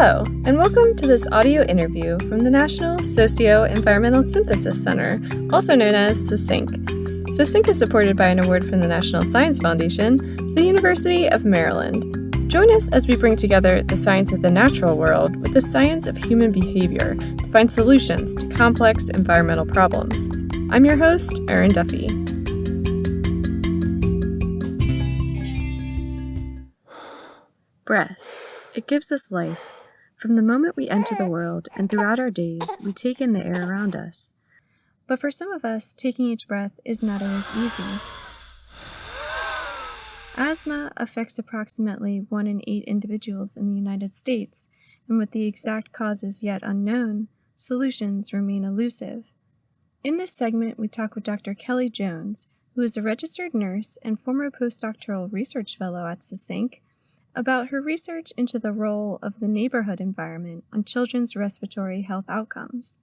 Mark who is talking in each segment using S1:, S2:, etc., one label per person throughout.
S1: Hello, and welcome to this audio interview from the National Socio-Environmental Synthesis Center, also known as SESYNC. SESYNC is supported by an award from the National Science Foundation to the University of Maryland. Join us as we bring together the science of the natural world with the science of human behavior to find solutions to complex environmental problems. I'm your host, Erin Duffy. Breath. It gives us life. From the moment we enter the world and throughout our days, we take in the air around us. But for some of us, taking each breath is not always easy. Asthma affects approximately 1 in 8 individuals in the United States, and with the exact causes yet unknown, solutions remain elusive. In this segment, we talk with Dr. Kelly Jones, who is a registered nurse and former postdoctoral research fellow at SESYNC, about her research into the role of the neighborhood environment on children's respiratory health outcomes.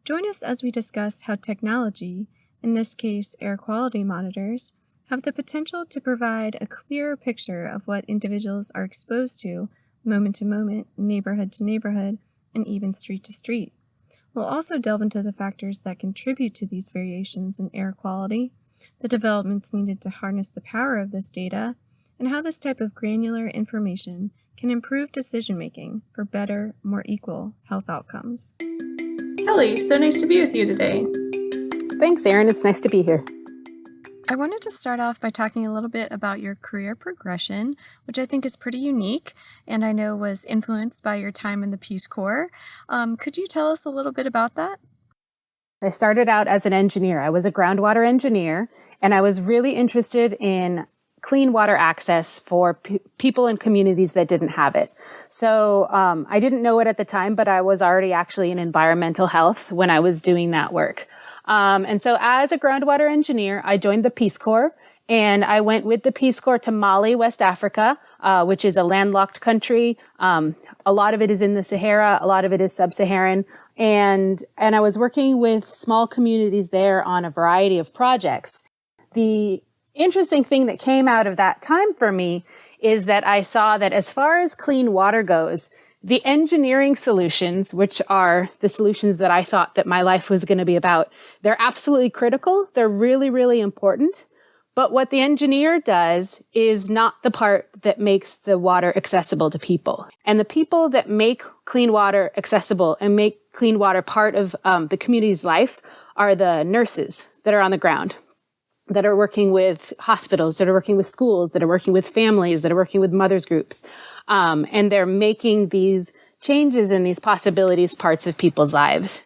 S1: Join us as we discuss how technology, in this case air quality monitors, have the potential to provide a clearer picture of what individuals are exposed to moment to moment, neighborhood to neighborhood, and even street to street. We'll also delve into the factors that contribute to these variations in air quality, the developments needed to harness the power of this data, and how this type of granular information can improve decision-making for better, more equal health outcomes. Kelly, so nice to be with you today.
S2: Thanks, Erin. It's nice to be here.
S1: I wanted to start off by talking a little bit about your career progression, which I think is pretty unique, and I know was influenced by your time in the Peace Corps. Could you tell us a little bit about that?
S2: I started out as an engineer. I was a groundwater engineer, and I was really interested in clean water access for people in communities that didn't have it. So I didn't know it at the time, but I was already actually in environmental health when I was doing that work. And so as a groundwater engineer, I joined the Peace Corps, and I went with the Peace Corps to Mali, West Africa, which is a landlocked country. A lot of it is in the Sahara. A lot of it is sub-Saharan. And I was working with small communities there on a variety of projects. The interesting thing that came out of that time for me is that I saw that as far as clean water goes, the engineering solutions, which are the solutions that I thought that my life was going to be about, they're absolutely critical. They're really, really important. But what the engineer does is not the part that makes the water accessible to people. And the people that make clean water accessible and make clean water part of the community's life are the nurses that are on the ground, that are working with hospitals, that are working with schools, that are working with families, that are working with mothers groups. And they're making these changes and these possibilities parts of people's lives.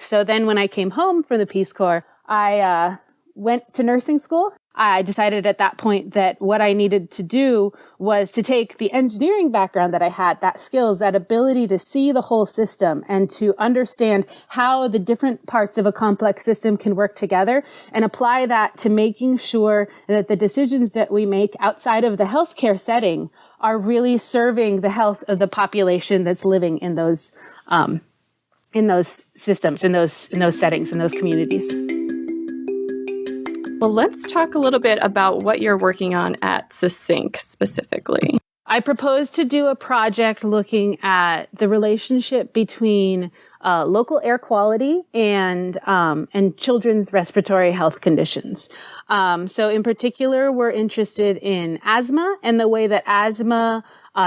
S2: So then when I came home from the Peace Corps, I went to nursing school. I decided at that point that what I needed to do was to take the engineering background that I had, that skills, that ability to see the whole system and to understand how the different parts of a complex system can work together, and apply that to making sure that the decisions that we make outside of the healthcare setting are really serving the health of the population that's living in those systems, in those settings, in those communities.
S1: Well, let's talk a little bit about what you're working on at SESYNC specifically.
S2: I proposed to do a project looking at the relationship between local air quality and children's respiratory health conditions. So in particular, we're interested in asthma and the way that asthma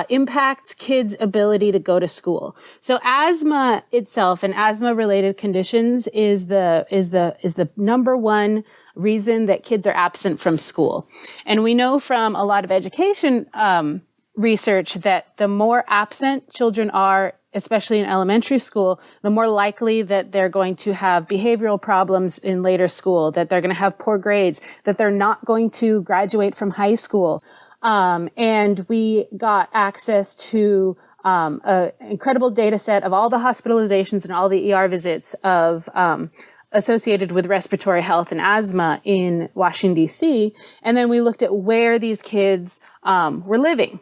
S2: impacts kids' ability to go to school. So asthma itself and asthma-related conditions is the number one reason that kids are absent from school. And we know from a lot of education research that the more absent children are, especially in elementary school, the more likely that they're going to have behavioral problems in later school, that they're going to have poor grades, that they're not going to graduate from high school. And we got access to an incredible data set of all the hospitalizations and all the ER visits of associated with respiratory health and asthma in Washington, D.C. And then we looked at where these kids were living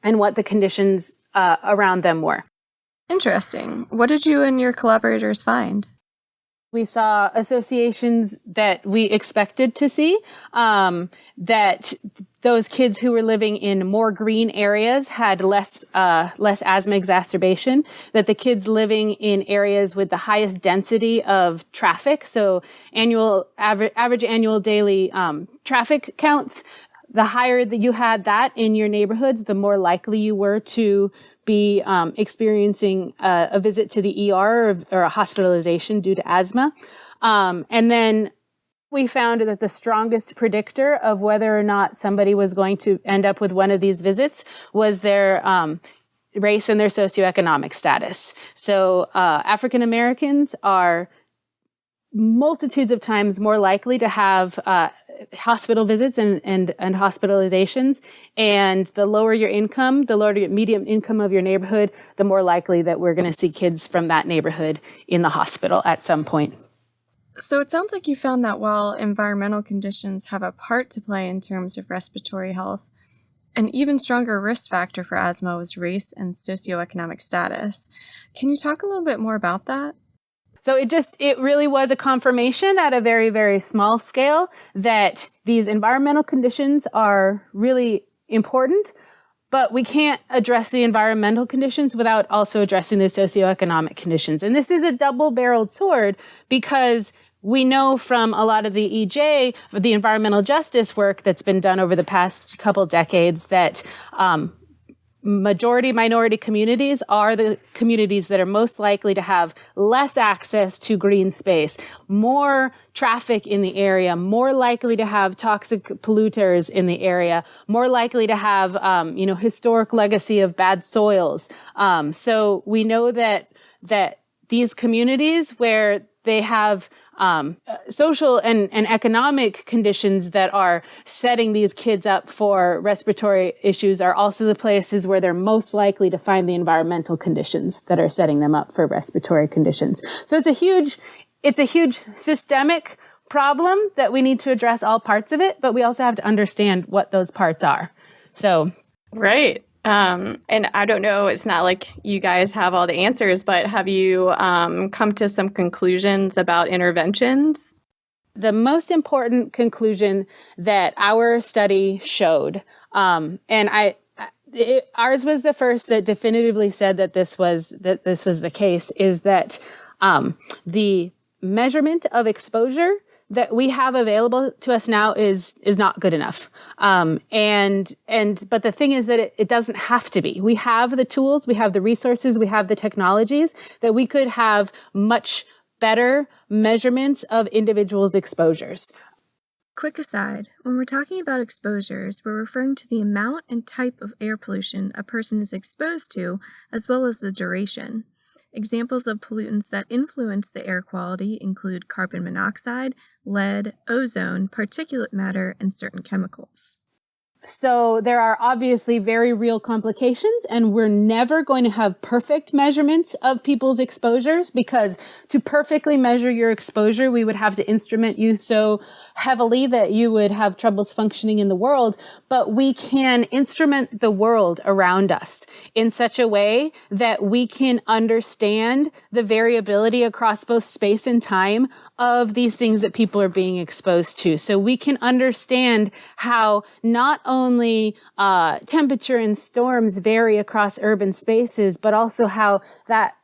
S2: and what the conditions around them were.
S1: Interesting. What did you and your collaborators find?
S2: We saw associations that we expected to see, that those kids who were living in more green areas had less asthma exacerbation, that the kids living in areas with the highest density of traffic, so average annual daily traffic counts, the higher that you had that in your neighborhoods, the more likely you were to be experiencing a visit to the ER or a hospitalization due to asthma. And then we found that the strongest predictor of whether or not somebody was going to end up with one of these visits was their race and their socioeconomic status. So African Americans are multitudes of times more likely to have hospital visits and hospitalizations. And the lower your income, the lower your median income of your neighborhood, the more likely that we're going to see kids from that neighborhood in the hospital at some point.
S1: So it sounds like you found that while environmental conditions have a part to play in terms of respiratory health, an even stronger risk factor for asthma was race and socioeconomic status. Can you talk a little bit more about that?
S2: So it really was a confirmation at a very, very small scale that these environmental conditions are really important, but we can't address the environmental conditions without also addressing the socioeconomic conditions. And this is a double-barreled sword because we know from a lot of the EJ, the environmental justice work that's been done over the past couple decades, that majority minority communities are the communities that are most likely to have less access to green space, more traffic in the area, more likely to have toxic polluters in the area, more likely to have, historic legacy of bad soils. So we know that these communities where they have social and economic conditions that are setting these kids up for respiratory issues are also the places where they're most likely to find the environmental conditions that are setting them up for respiratory conditions. So it's a huge systemic problem that we need to address all parts of it, but we also have to understand what those parts are. So,
S3: right. And I don't know, it's not like you guys have all the answers, but have you come to some conclusions about interventions?
S2: The most important conclusion that our study showed, ours was the first that definitively said that this was the case, is that the measurement of exposure that we have available to us now is not good enough. But the thing is that it doesn't have to be. We have the tools, we have the resources, we have the technologies that we could have much better measurements of individuals' exposures.
S1: Quick aside, when we're talking about exposures, we're referring to the amount and type of air pollution a person is exposed to, as well as the duration. Examples of pollutants that influence the air quality include carbon monoxide, lead, ozone, particulate matter, and certain chemicals.
S2: So there are obviously very real complications, and we're never going to have perfect measurements of people's exposures, because to perfectly measure your exposure, we would have to instrument you so heavily that you would have troubles functioning in the world. But we can instrument the world around us in such a way that we can understand the variability across both space and time of these things that people are being exposed to. So we can understand how not only temperature and storms vary across urban spaces, but also how that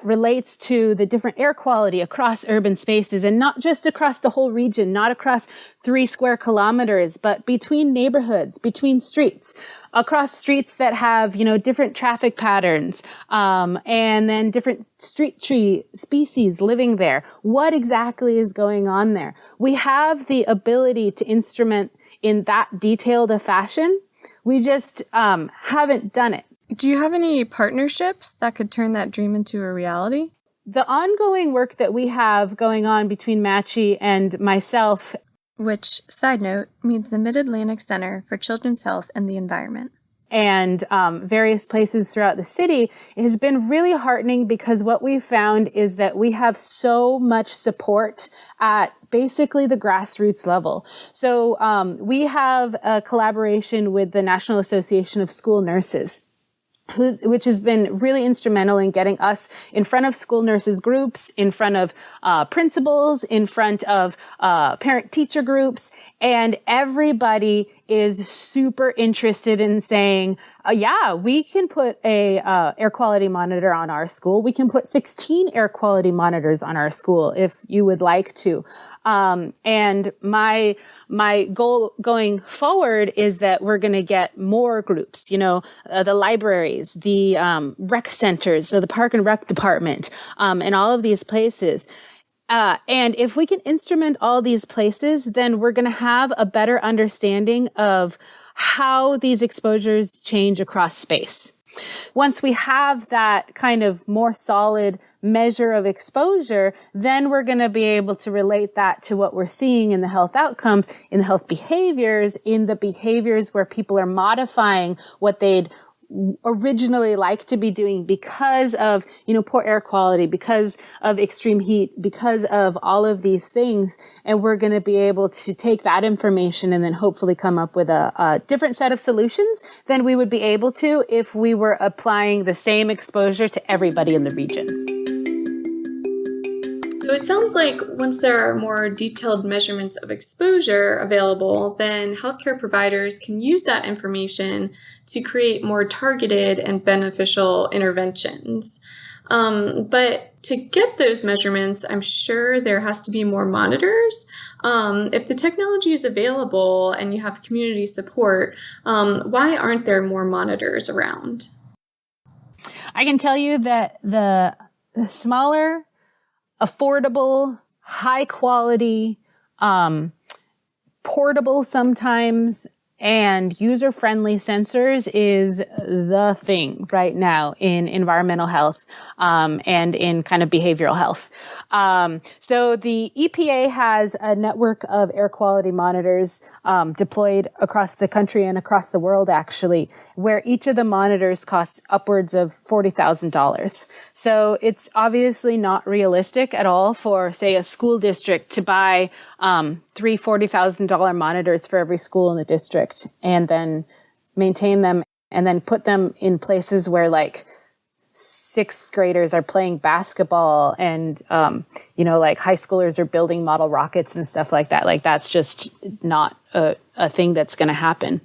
S2: relates to the different air quality across urban spaces, and not just across the whole region, not across 3 square kilometers, but between neighborhoods, between streets, across streets that have, different traffic patterns, and then different street tree species living there. What exactly is going on there? We have the ability to instrument in that detailed a fashion. We just haven't done it.
S1: Do you have any partnerships that could turn that dream into a reality?
S2: The ongoing work that we have going on between Matchie and myself,
S1: which, side note, means the Mid-Atlantic Center for Children's Health and the Environment,
S2: and various places throughout the city, it has been really heartening, because what we've found is that we have so much support at basically the grassroots level. So we have a collaboration with the National Association of School Nurses. which has been really instrumental in getting us in front of school nurses groups, in front of principals, in front of parent-teacher groups, and everybody is super interested in saying, yeah, we can put a air quality monitor on our school. We can put 16 air quality monitors on our school if you would like to. And my goal going forward is that we're going to get more groups, the libraries, the rec centers, so the park and rec department, and all of these places. And if we can instrument all these places, then we're going to have a better understanding of how these exposures change across space. Once we have that kind of more solid measure of exposure, then we're going to be able to relate that to what we're seeing in the health outcomes, in the health behaviors, in the behaviors where people are modifying what they'd originally like to be doing because of, poor air quality, because of extreme heat, because of all of these things. And we're going to be able to take that information and then hopefully come up with a different set of solutions than we would be able to if we were applying the same exposure to everybody in the region.
S1: So it sounds like once there are more detailed measurements of exposure available, then healthcare providers can use that information to create more targeted and beneficial interventions. But to get those measurements, I'm sure there has to be more monitors. If the technology is available and you have community support, why aren't there more monitors around?
S2: I can tell you that the smaller, affordable, high quality, portable sometimes, and user-friendly sensors is the thing right now in environmental health and in kind of behavioral health. So the EPA has a network of air quality monitors deployed across the country and across the world, actually, where each of the monitors costs upwards of $40,000. So it's obviously not realistic at all for, say, a school district to buy three $40,000 monitors for every school in the district and then maintain them and then put them in places where like sixth graders are playing basketball and, like high schoolers are building model rockets and stuff like that. Like that's just not a thing that's going to happen.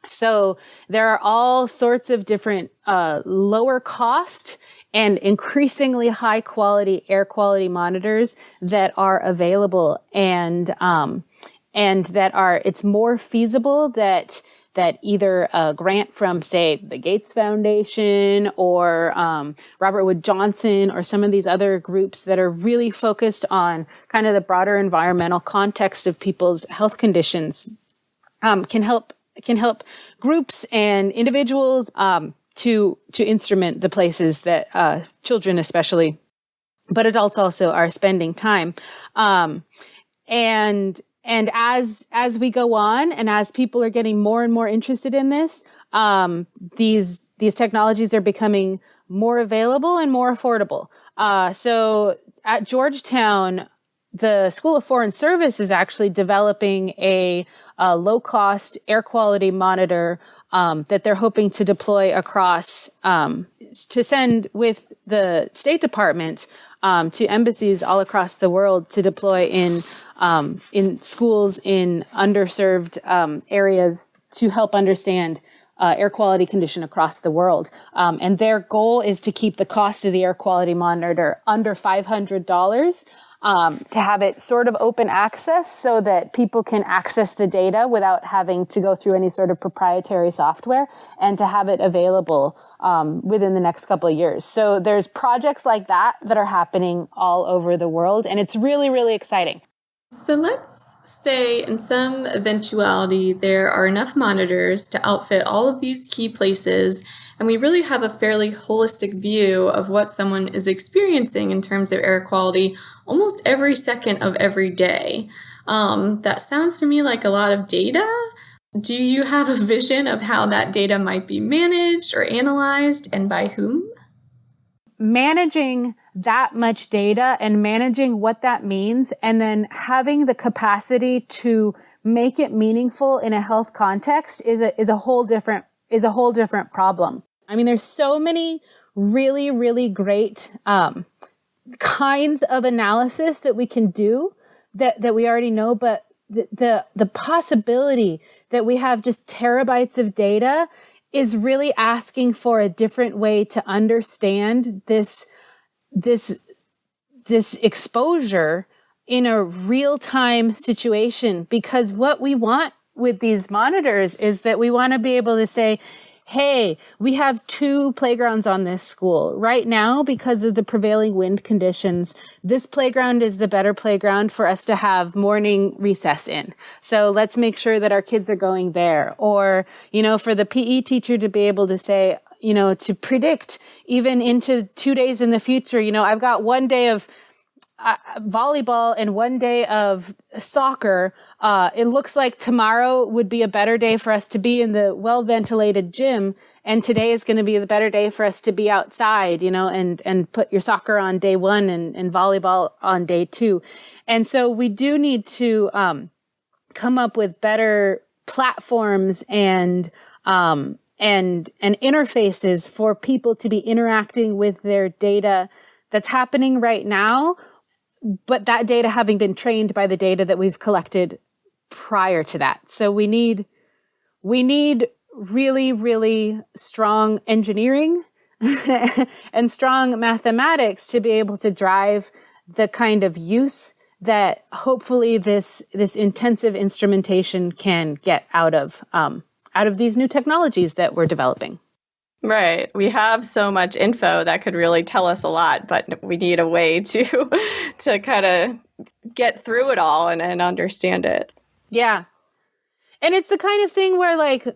S2: So there are all sorts of different lower cost and increasingly high quality air quality monitors that are available and that are, it's more feasible that either a grant from, say, the Gates Foundation or Robert Wood Johnson or some of these other groups that are really focused on kind of the broader environmental context of people's health conditions can help groups and individuals to instrument the places that children especially, but adults also are spending time. And as we go on and as people are getting more and more interested in this, these technologies are becoming more available and more affordable. So at Georgetown, the School of Foreign Service is actually developing a low-cost air quality monitor that they're hoping to deploy across, to send with the State Department to embassies all across the world to deploy in schools in underserved areas to help understand air quality condition across the world. And their goal is to keep the cost of the air quality monitor under $500. To have it sort of open access so that people can access the data without having to go through any sort of proprietary software and to have it available within the next couple of years. So there's projects like that are happening all over the world, and it's really, really exciting.
S1: So let's say in some eventuality there are enough monitors to outfit all of these key places, and we really have a fairly holistic view of what someone is experiencing in terms of air quality almost every second of every day. That sounds to me like a lot of data. Do you have a vision of how that data might be managed or analyzed, and by whom?
S2: Managing that much data and managing what that means, and then having the capacity to make it meaningful in a health context is a whole different problem. I mean, there's so many really, really great kinds of analysis that we can do that we already know, but the possibility that we have just terabytes of data is really asking for a different way to understand this exposure in a real-time situation. Because what we want with these monitors is that we want to be able to say, hey, we have 2 playgrounds on this school. Right now, because of the prevailing wind conditions, this playground is the better playground for us to have morning recess in. So let's make sure that our kids are going there. Or, for the PE teacher to be able to say, to predict even into 2 days in the future, I've got 1 day of volleyball and 1 day of soccer. It looks like tomorrow would be a better day for us to be in the well-ventilated gym. And today is going to be the better day for us to be outside, and put your soccer on day 1 and volleyball on day 2. And so we do need to come up with better platforms and interfaces for people to be interacting with their data that's happening right now, but that data having been trained by the data that we've collected prior to that. So we need really, really strong engineering and strong mathematics to be able to drive the kind of use that hopefully this intensive instrumentation can get out of these new technologies that we're developing.
S3: Right. We have so much info that could really tell us a lot, but we need a way to kind of get through it all and understand it.
S2: Yeah. And it's the kind of thing where like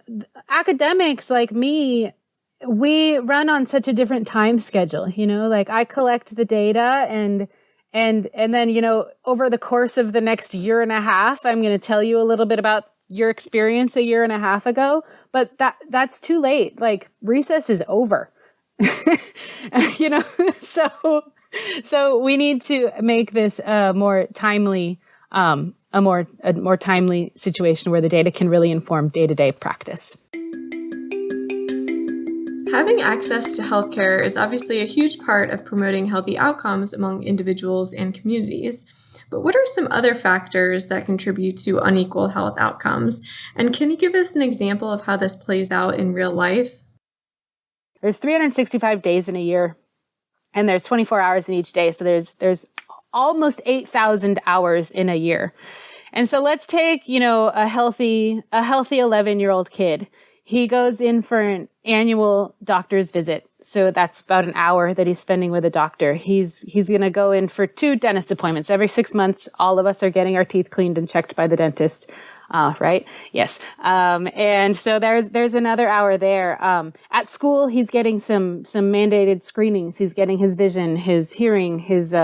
S2: academics like me, we run on such a different time schedule, like I collect the data and then, over the course of the next year and a half, I'm going to tell you a little bit about your experience a year and a half ago, but that's too late. Like recess is over, so we need to make this a more timely situation where the data can really inform day-to-day practice.
S1: Having access to healthcare is obviously a huge part of promoting healthy outcomes among individuals and communities. But what are some other factors that contribute to unequal health outcomes? And can you give us an example of how this plays out in real life?
S2: There's 365 days in a year, and there's 24 hours in each day. So there's almost 8,000 hours in a year. And so let's take, a healthy 11-year-old kid. He goes in for an annual doctor's visit. So that's about an hour that he's spending with a doctor. He's going to go in for 2 dentist appointments. Every 6 months, all of us are getting our teeth cleaned and checked by the dentist. Right? Yes. And so there's another hour there. At school, he's getting some mandated screenings. He's getting his vision, his hearing, his,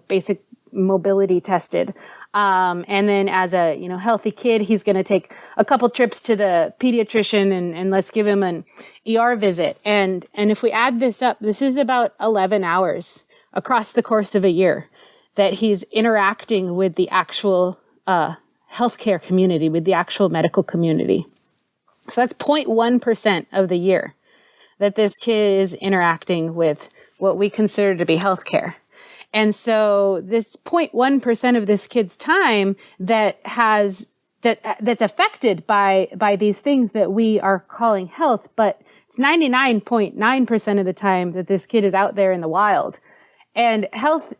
S2: basic mobility tested. And then as a, healthy kid, he's going to take a couple trips to the pediatrician and let's give him an ER visit. And if we add this up, this is about 11 hours across the course of a year that he's interacting with the actual, healthcare community, with the actual medical community. So that's 0.1% of the year that this kid is interacting with what we consider to be healthcare. And so this 0.1% of this kid's time that's affected by these things that we are calling health, but it's 99.9% of the time that this kid is out there in the wild. And health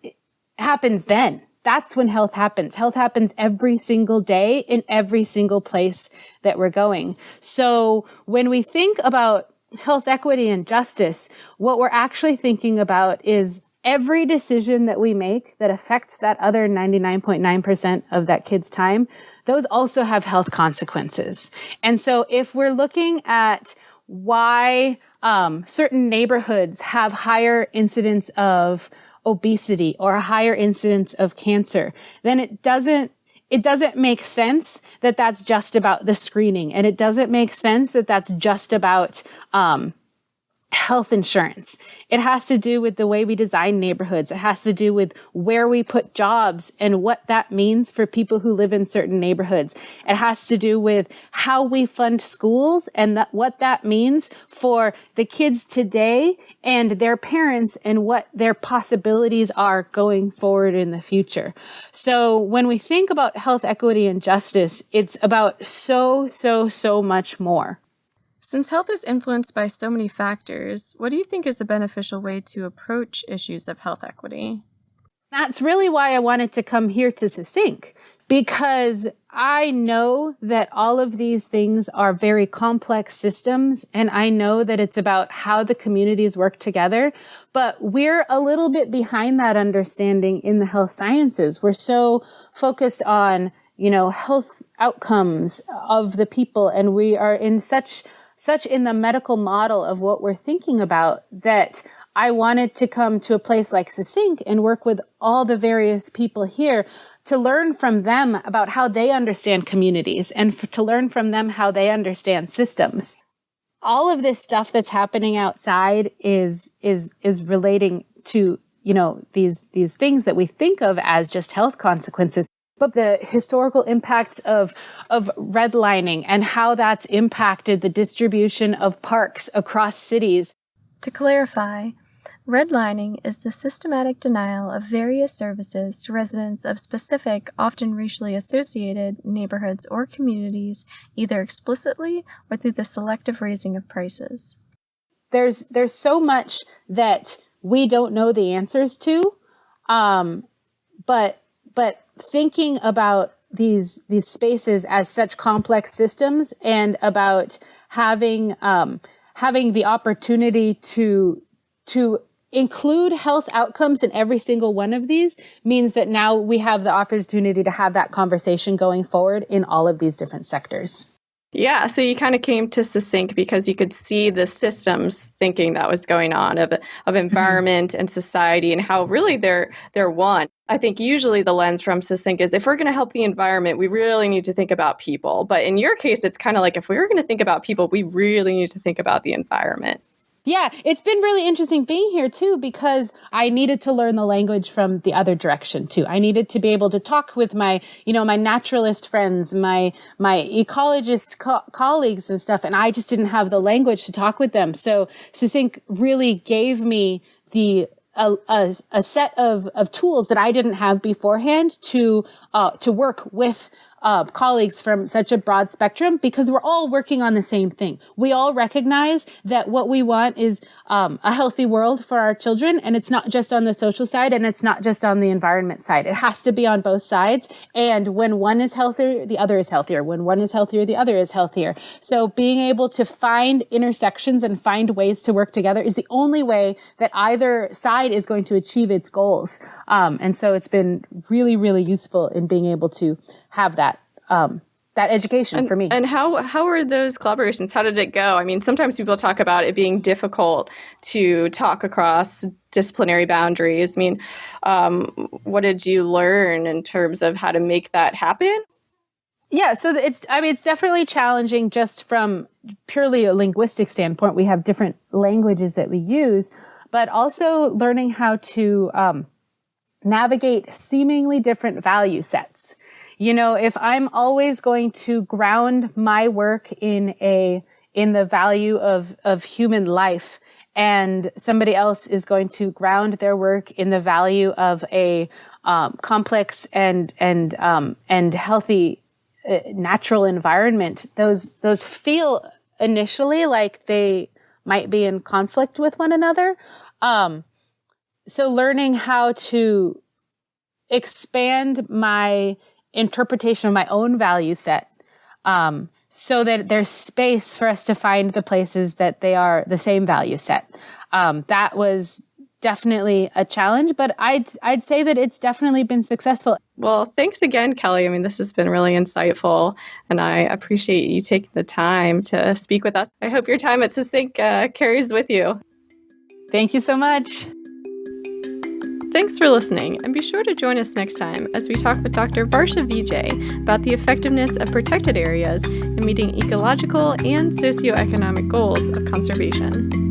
S2: happens then. That's when health happens. Health happens every single day in every single place that we're going. So when we think about health equity and justice, what we're actually thinking about is every decision that we make that affects that other 99.9% of that kid's time, those also have health consequences. And so if we're looking at why certain neighborhoods have higher incidence of obesity or a higher incidence of cancer, then it doesn't make sense that that's just about the screening. And it doesn't make sense that that's just about, health insurance. It has to do with the way we design neighborhoods. It has to do with where we put jobs and what that means for people who live in certain neighborhoods. It has to do with how we fund schools and what that means for the kids today and their parents and what their possibilities are going forward in the future. So when we think about health equity and justice, it's about so much more.
S1: Since health is influenced by so many factors, what do you think is a beneficial way to approach issues of health equity?
S2: That's really why I wanted to come here to SESYNC, because I know that all of these things are very complex systems, and I know that it's about how the communities work together, but we're a little bit behind that understanding in the health sciences. We're so focused on, health outcomes of the people, and we are in such in the medical model of what we're thinking about that I wanted to come to a place like SESYNC and work with all the various people here to learn from them about how they understand communities and to learn from them how they understand systems. All of this stuff that's happening outside is relating to, these things that we think of as just health consequences. But the historical impacts of redlining and how that's impacted the distribution of parks across cities.
S1: To clarify, redlining is the systematic denial of various services to residents of specific, often racially associated neighborhoods or communities, either explicitly or through the selective raising of prices.
S2: There's so much that we don't know the answers to, but thinking about these spaces as such complex systems and about having the opportunity to include health outcomes in every single one of these means that now we have the opportunity to have that conversation going forward in all of these different sectors.
S3: Yeah, so you kind of came to SESYNC because you could see the systems thinking that was going on of environment and society and how really they're one. I think usually the lens from SESYNC is if we're going to help the environment, we really need to think about people. But in your case, it's kind of like if we were going to think about people, we really need to think about the environment.
S2: Yeah, it's been really interesting being here too, because I needed to learn the language from the other direction too. I needed to be able to talk with my naturalist friends, my ecologist colleagues and stuff, and I just didn't have the language to talk with them. So SESYNC really gave me a set of tools that I didn't have beforehand to work with colleagues from such a broad spectrum, because we're all working on the same thing. We all recognize that what we want is a healthy world for our children, and it's not just on the social side, and it's not just on the environment side. It has to be on both sides, and when one is healthier, the other is healthier. When one is healthier, the other is healthier. So being able to find intersections and find ways to work together is the only way that either side is going to achieve its goals. And so it's been really, really useful in being able to have that education for me.
S3: And how are those collaborations? How did it go? I mean, sometimes people talk about it being difficult to talk across disciplinary boundaries. I mean, what did you learn in terms of how to make that happen?
S2: Yeah, so it's definitely challenging just from purely a linguistic standpoint. We have different languages that we use, but also learning how to navigate seemingly different value sets. If I'm always going to ground my work in the value of human life, and somebody else is going to ground their work in the value of a complex and healthy natural environment, those feel initially like they might be in conflict with one another. So learning how to expand my interpretation of my own value set, so that there's space for us to find the places that they are the same value set. That was definitely a challenge, but I'd say that it's definitely been successful.
S3: Well, thanks again, Kelly. I mean, this has been really insightful, and I appreciate you taking the time to speak with us. I hope your time at SESYNC carries with you.
S2: Thank you so much.
S3: Thanks for listening, and be sure to join us next time as we talk with Dr. Varsha Vijay about the effectiveness of protected areas in meeting ecological and socioeconomic goals of conservation.